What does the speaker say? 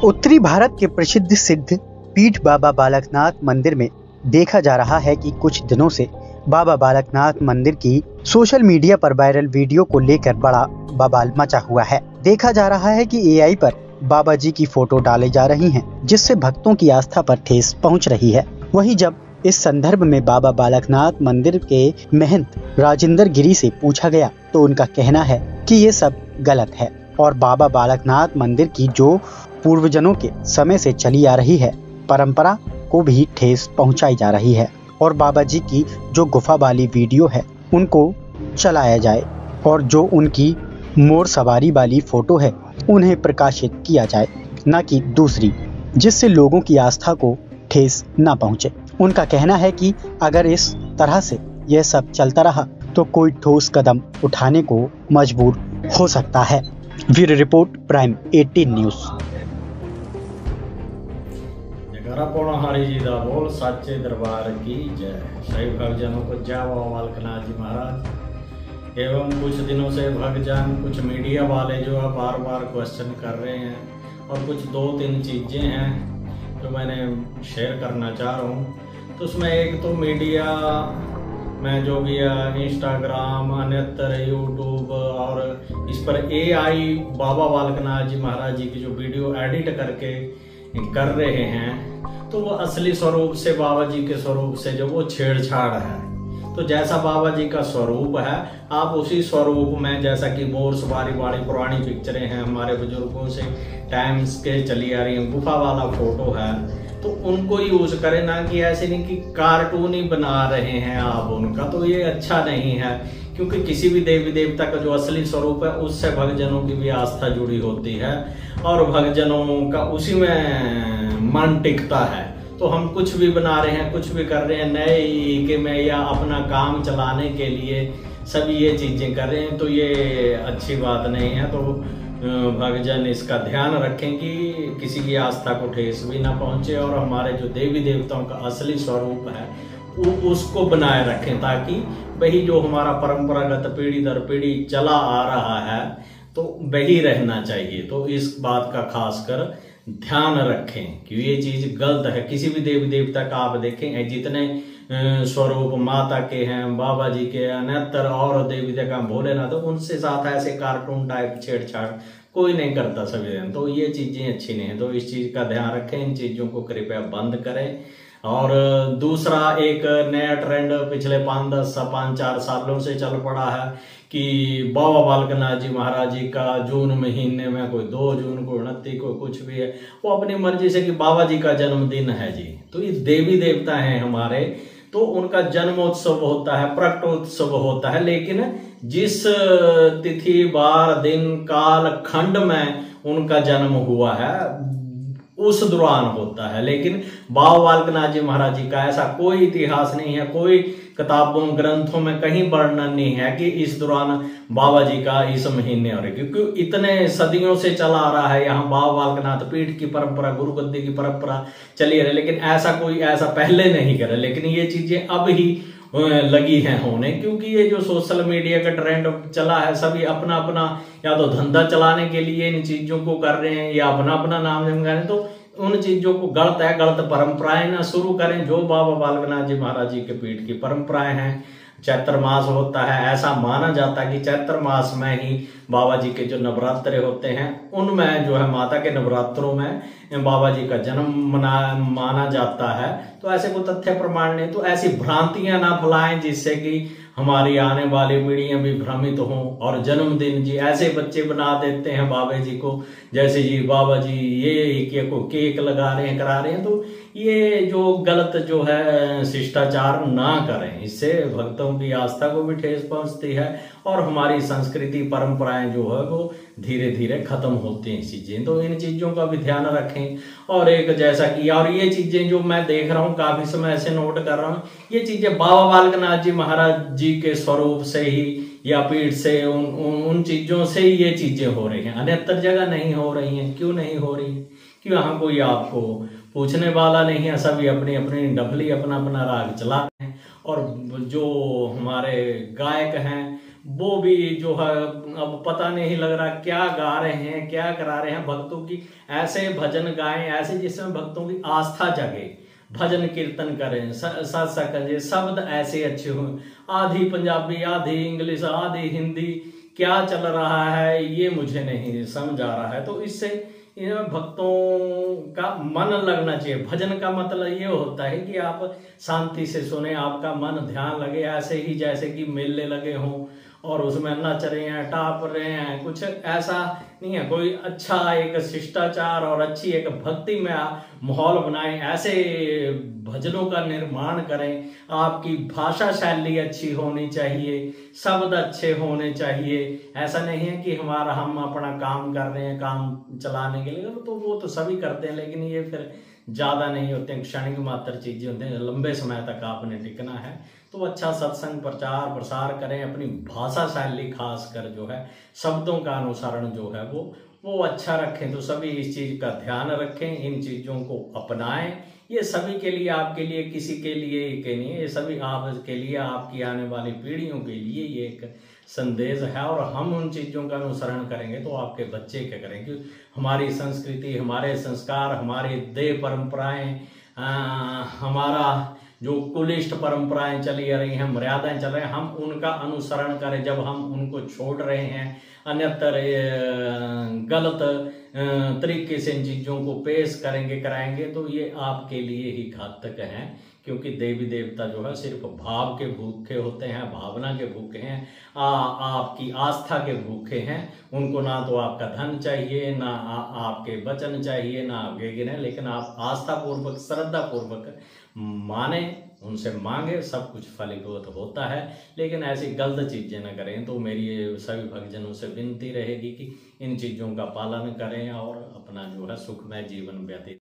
उत्तरी भारत के प्रसिद्ध सिद्ध पीठ बाबा बालकनाथ मंदिर में देखा जा रहा है कि कुछ दिनों से बाबा बालकनाथ मंदिर की सोशल मीडिया पर वायरल वीडियो को लेकर बड़ा बवाल मचा हुआ है। देखा जा रहा है कि एआई पर बाबा जी की फोटो डाली जा रही हैं, जिससे भक्तों की आस्था पर ठेस पहुंच रही है। वहीं जब इस संदर्भ में बाबा बालकनाथ मंदिर के महंत राजेंद्र गिरी से पूछा गया तो उनका कहना है कि ये सब गलत है और बाबा बालकनाथ मंदिर की जो पूर्वजनों के समय से चली आ रही है परंपरा को भी ठेस पहुंचाई जा रही है और बाबा जी की जो गुफा वाली वीडियो है उनको चलाया जाए और जो उनकी मोर सवारी वाली फोटो है उन्हें प्रकाशित किया जाए, न कि दूसरी, जिससे लोगों की आस्था को ठेस न पहुंचे। उनका कहना है कि अगर इस तरह से यह सब चलता रहा तो कोई ठोस कदम उठाने को मजबूर हो सकता है। Bureau report, prime 18 news. Hari ji दा बोल, साचे दरबार की जय। सभी भक्तजनों को जय बाबा बालकनाथ जी महाराज। एवं कुछ दिनों से भक्तजन, कुछ मीडिया वाले जो है बार बार क्वेश्चन कर रहे हैं और कुछ 2-3 चीज़ें हैं जो मैंने शेयर करना चाह रहा हूँ। तो उसमें एक तो मीडिया में जो भी है इंस्टाग्राम, अन्यत्र यूट्यूब और इस पर एआई बाबा बालकनाथ जी महाराज जी की जो वीडियो एडिट करके कर रहे हैं, तो वो असली स्वरूप से, बाबा जी के स्वरूप से जो वो छेड़छाड़ है। तो जैसा बाबा जी का स्वरूप है, आप उसी स्वरूप में, जैसा कि मोर सवारी वाली पुरानी पिक्चरें हैं हमारे बुजुर्गों से टाइम्स के चली आ रही हैं, गुफा वाला फोटो है, तो उनको यूज करें, ना कि ऐसे नहीं कि कार्टून ही बना रहे हैं आप उनका। तो ये अच्छा नहीं है, क्योंकि किसी भी देवी देवता का जो असली स्वरूप है उससे भक्तजनों की भी आस्था जुड़ी होती है और भक्तजनों का उसी में मन टिकता है। तो हम कुछ भी बना रहे हैं, कुछ भी कर रहे हैं नए इके में या अपना काम चलाने के लिए सभी ये चीजें कर रहे हैं, तो ये अच्छी बात नहीं है। तो भक्तजन इसका ध्यान रखें कि किसी की आस्था को ठेस भी ना पहुंचे और हमारे जो देवी देवताओं का असली स्वरूप है उसको बनाए रखें, ताकि वही जो हमारा परंपरागत पीढ़ी दर पीढ़ी चला आ रहा है तो वही रहना चाहिए। तो इस बात का खासकर ध्यान रखें कि ये चीज गलत है। किसी भी देवी देवता का आप देखें, जितने स्वरूप माता के हैं, बाबा जी के, अन्यत्र और देवी देवता भोलेनाथ, तो उनसे साथ ऐसे कार्टून टाइप छेड़छाड़ कोई नहीं करता सभी दिन। तो ये चीजें अच्छी नहीं है, तो इस चीज का ध्यान रखें, इन चीजों को कृपया बंद करें। और दूसरा एक नया ट्रेंड पिछले 5-4 सालों से चल पड़ा है कि बाबा बालकनाथ जी महाराज जी का जून महीने में कोई 2 जून को 29 को कुछ भी है, वो अपनी मर्जी से कि बाबा जी का जन्मदिन है जी, तो ये देवी देवता हैं हमारे, तो उनका जन्मोत्सव होता है, प्रकटोत्सव होता है, लेकिन जिस तिथि, बार, दिन, काल, खंड में उनका जन्म हुआ है उस दौरान होता है। लेकिन बाबा बालकनाथ जी महाराज जी का ऐसा कोई इतिहास नहीं है, कोई किताबों ग्रंथों में कहीं वर्णन नहीं है कि इस दौरान बाबा जी का इस महीने हो रहे, क्योंकि इतने सदियों से चला आ रहा है यहाँ बाबा बालकनाथ पीठ की परंपरा, गुरु गद्दी की परंपरा चली आ रही, लेकिन ऐसा पहले नहीं करे। लेकिन ये चीजें अब ही लगी हैं होने, क्योंकि ये जो सोशल मीडिया का ट्रेंड चला है, सभी अपना अपना या तो धंधा चलाने के लिए इन चीजों को कर रहे हैं या अपना अपना नाम जमा रहे हैं। तो उन चीजों को गलत परंपराएं ना शुरू करें। जो बाबा बालकनाथ जी महाराज जी के पीठ की परंपराएं हैं, चैत्र मास होता है, ऐसा माना जाता है कि चैत्र मास में ही बाबा जी के जो नवरात्र होते हैं उनमें जो है माता के नवरात्रों में बाबा जी का जन्म माना जाता है। तो ऐसे कोई तथ्य प्रमाण नहीं, तो ऐसी भ्रांतियां ना फैलाएं जिससे कि हमारी आने वाली पीढ़ियां भी भ्रमित हों। और जन्मदिन जी ऐसे बच्चे बना देते हैं बाबा जी को, जैसे जी बाबा जी ये को केक लगा रहे हैं, करा रहे हैं। तो ये जो गलत जो है शिष्टाचार ना करें, इससे भक्तों की आस्था को भी ठेस पहुंचती है और हमारी संस्कृति परंपराएं जो है वो धीरे धीरे खत्म होती हैं चीजें। तो इन चीजों का भी ध्यान रखें। और एक जैसा कि और ये चीजें जो मैं देख रहा हूँ, काफी समय से नोट कर रहा हूँ, ये चीजें बाबा बालकनाथ जी महाराज जी के स्वरूप से ही या पीठ से उन चीजों से ही ये चीजें हो रही हैं, अन्यत्र जगह नहीं हो रही हैं। क्यों नहीं हो रही? क्यों यहाँ कोई आपको पूछने वाला नहीं है, सभी अपनी अपनी डफली अपना अपना राग चलाते हैं। और जो हमारे गायक हैं वो भी जो है अब पता नहीं लग रहा क्या गा रहे हैं, क्या करा रहे हैं। भक्तों की ऐसे भजन गाएं, ऐसे जिसमें भक्तों की आस्था जगे, भजन कीर्तन करें, सत्संग करें, शब्द ऐसे अच्छे हों, आधी पंजाबी, आधी इंग्लिश, आधी हिंदी, क्या चल रहा है ये मुझे नहीं समझ आ रहा है। तो इससे भक्तों का मन लगना चाहिए। भजन का मतलब ये होता है कि आप शांति से सुने, आपका मन ध्यान लगे, ऐसे ही जैसे कि मेले लगे हों और उसमें नच रहे हैं, टाप रहे हैं, कुछ ऐसा नहीं है। कोई अच्छा एक शिष्टाचार और अच्छी एक भक्ति में माहौल बनाएं, ऐसे भजनों का निर्माण करें। आपकी भाषा शैली अच्छी होनी चाहिए, शब्द अच्छे होने चाहिए। ऐसा नहीं है कि हम अपना काम कर रहे हैं काम चलाने के लिए, तो वो तो सभी करते हैं, लेकिन ये फिर ज्यादा नहीं होते हैं, क्षणिक मात्र चीजें होते हैं। लंबे समय तक आपने टिकना है तो अच्छा सत्संग प्रचार प्रसार करें। अपनी भाषा शैली खासकर जो है शब्दों का अनुसरण जो है वो अच्छा रखें। तो सभी इस चीज का ध्यान रखें, इन चीजों को अपनाएं। ये सभी के लिए, आपके लिए, किसी के लिए के नहीं, ये सभी आपके लिए, आपकी आने वाली पीढ़ियों के लिए ये एक संदेश है। और हम उन चीजों का अनुसरण करेंगे तो आपके बच्चे क्या करेंगे। हमारी संस्कृति, हमारे संस्कार, हमारी देह परंपराएं, हमारा जो कुलिष्ट परंपराएं चली आ रही हैं, मर्यादाएं चल रही हैं, हम उनका अनुसरण करें। जब हम उनको छोड़ रहे हैं, अन्यत्र गलत तरीके से इन चीजों को पेश कराएंगे तो ये आपके लिए ही घातक है। क्योंकि देवी देवता जो है सिर्फ भाव के भूखे होते हैं, भावना के भूखे हैं, आपकी आस्था के भूखे हैं। उनको ना तो आपका धन चाहिए, ना आपके वचन चाहिए, ना आपके गिने, लेकिन आप आस्था पूर्वक, श्रद्धा पूर्वक माने, उनसे मांगे, सब कुछ फलीभूत होता है। लेकिन ऐसी गलत चीजें न करें। तो मेरी सभी भक्तजनों से विनती रहेगी कि इन चीजों का पालन करें और अपना जो है सुखमय जीवन व्यतीत